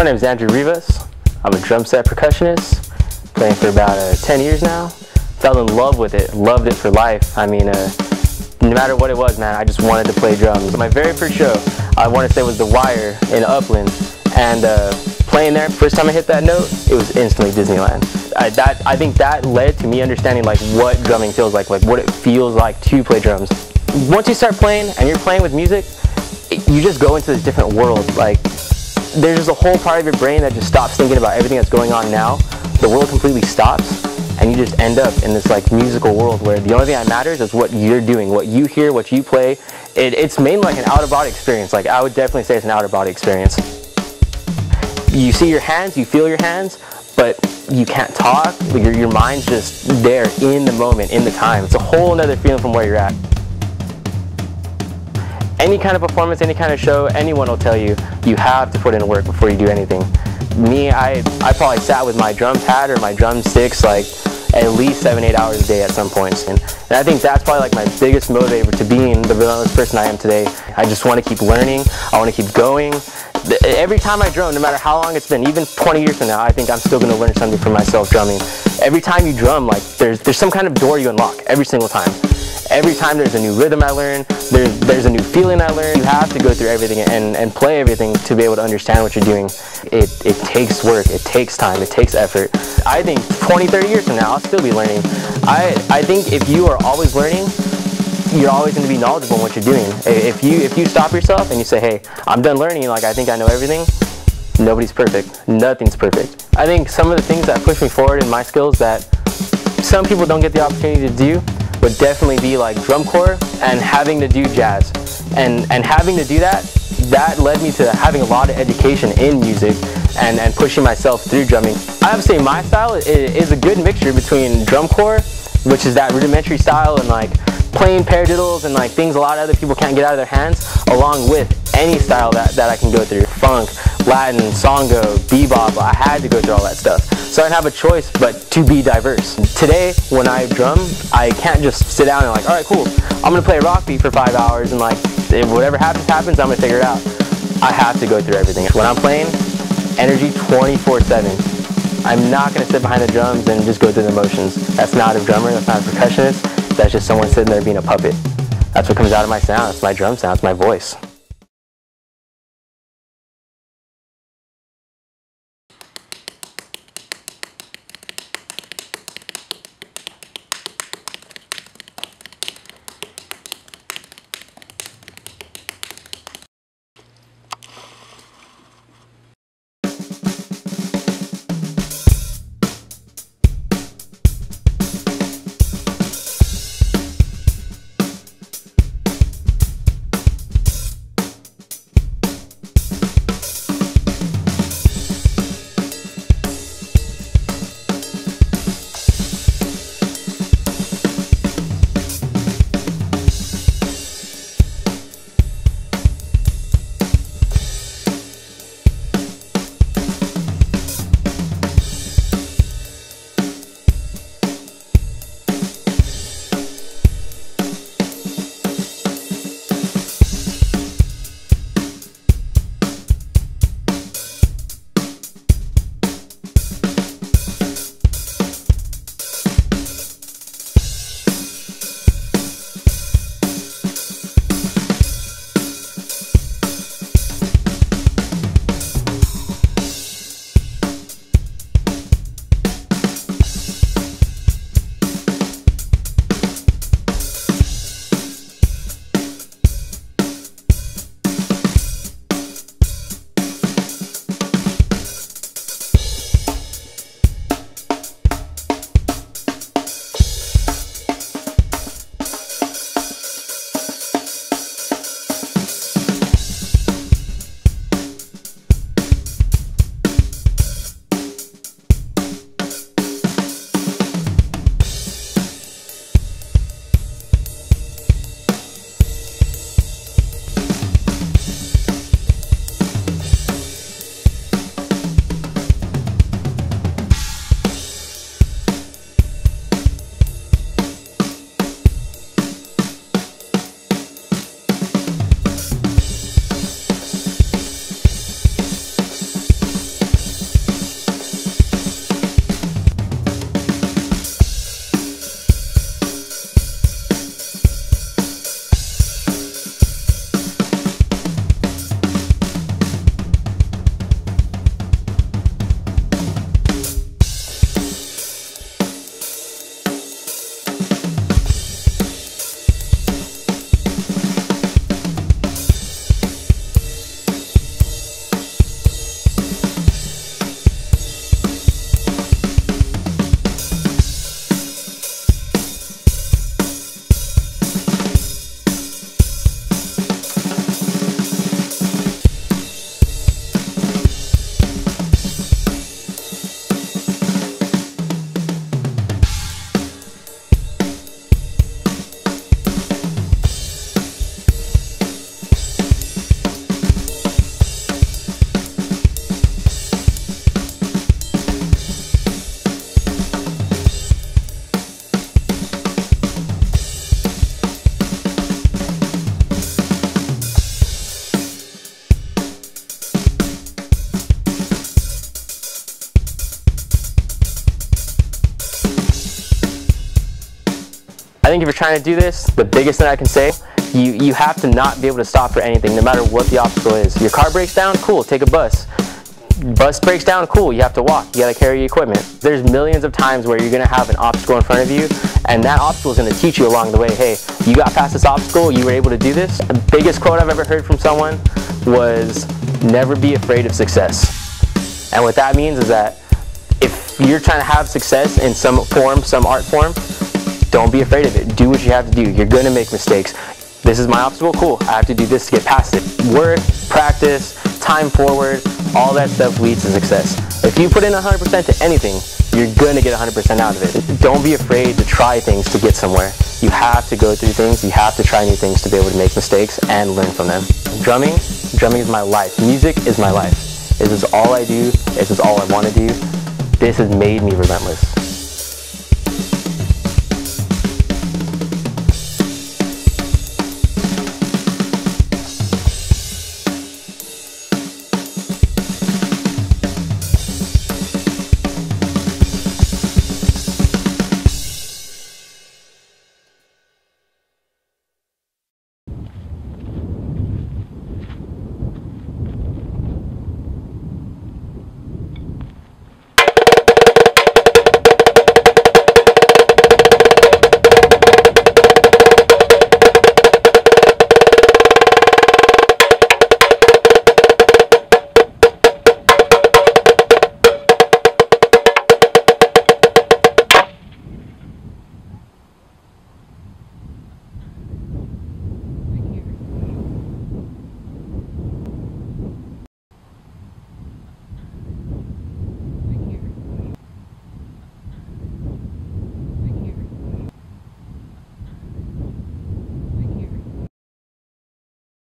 My name is Andrew Rivas. I'm a drum set percussionist, playing for about 10 years now. Fell in love with it, loved it for life. I mean, no matter what it was, man, I just wanted to play drums. My very first show, I want to say, was The Wire in Upland, and playing there, first time I hit that note, it was instantly Disneyland. I think that led to me understanding like what drumming feels like what it feels like to play drums. Once you start playing and you're playing with music, you just go into this different world. Like, there's just a whole part of your brain that just stops thinking about everything that's going on now. The world completely stops, and you just end up in this like musical world where the only thing that matters is what you're doing, what you hear, what you play. It's mainly like an out-of-body experience. Like, I would definitely say it's an out-of-body experience. You see your hands, you feel your hands, but you can't talk. Your mind's just there in the moment, in the time. It's a whole other feeling from where you're at. Any kind of performance, any kind of show, anyone will tell you, you have to put in work before you do anything. Me, I probably sat with my drum pad or my drumsticks like at least 7-8 hours a day at some points. And I think that's probably like my biggest motivator to being the relentless person I am today. I just want to keep learning, I want to keep going. Every time I drum, no matter how long it's been, even 20 years from now, I think I'm still going to learn something for myself drumming. Every time you drum, like there's some kind of door you unlock every single time. Every time there's a new rhythm I learn, there's a new feeling I learn. You have to go through everything and play everything to be able to understand what you're doing. It takes work, it takes time, it takes effort. I think 20, 30 years from now, I'll still be learning. I think if you are always learning, you're always going to be knowledgeable in what you're doing. If you stop yourself and you say, hey, I'm done learning, like I think I know everything, nobody's perfect. Nothing's perfect. I think some of the things that push me forward in my skills that some people don't get the opportunity to do would definitely be like drum corps and having to do jazz. And having to do that led me to having a lot of education in music and pushing myself through drumming. I would say my style is a good mixture between drum corps, which is that rudimentary style, and like playing paradiddles and like things a lot of other people can't get out of their hands, along with any style that I can go through. Funk, Latin, songo, bebop, I had to go through all that stuff. So I didn't have a choice but to be diverse. Today, when I drum, I can't just sit down and like, all right, cool, I'm gonna play a rock beat for 5 hours and like, whatever happens, happens, I'm gonna figure it out. I have to go through everything. When I'm playing, energy 24/7. I'm not gonna sit behind the drums and just go through the motions. That's not a drummer, that's not a percussionist, that's just someone sitting there being a puppet. That's what comes out of my sound, it's my drum sound, it's my voice. I think if you're trying to do this, the biggest thing I can say, you have to not be able to stop for anything, no matter what the obstacle is. Your car breaks down, cool, take a bus. Bus breaks down, cool, you have to walk, you gotta carry equipment. There's millions of times where you're gonna have an obstacle in front of you, and that obstacle is gonna teach you along the way, hey, you got past this obstacle, you were able to do this. The biggest quote I've ever heard from someone was, never be afraid of success. And what that means is that if you're trying to have success in some form, some art form, don't be afraid of it. Do what you have to do. You're gonna make mistakes. This is my obstacle, cool, I have to do this to get past it. Work, practice, time forward, all that stuff leads to success. If you put in 100% to anything, you're gonna get 100% out of it. Don't be afraid to try things to get somewhere. You have to go through things, you have to try new things to be able to make mistakes and learn from them. Drumming is my life. Music is my life. This is all I do, this is all I wanna do. This has made me relentless.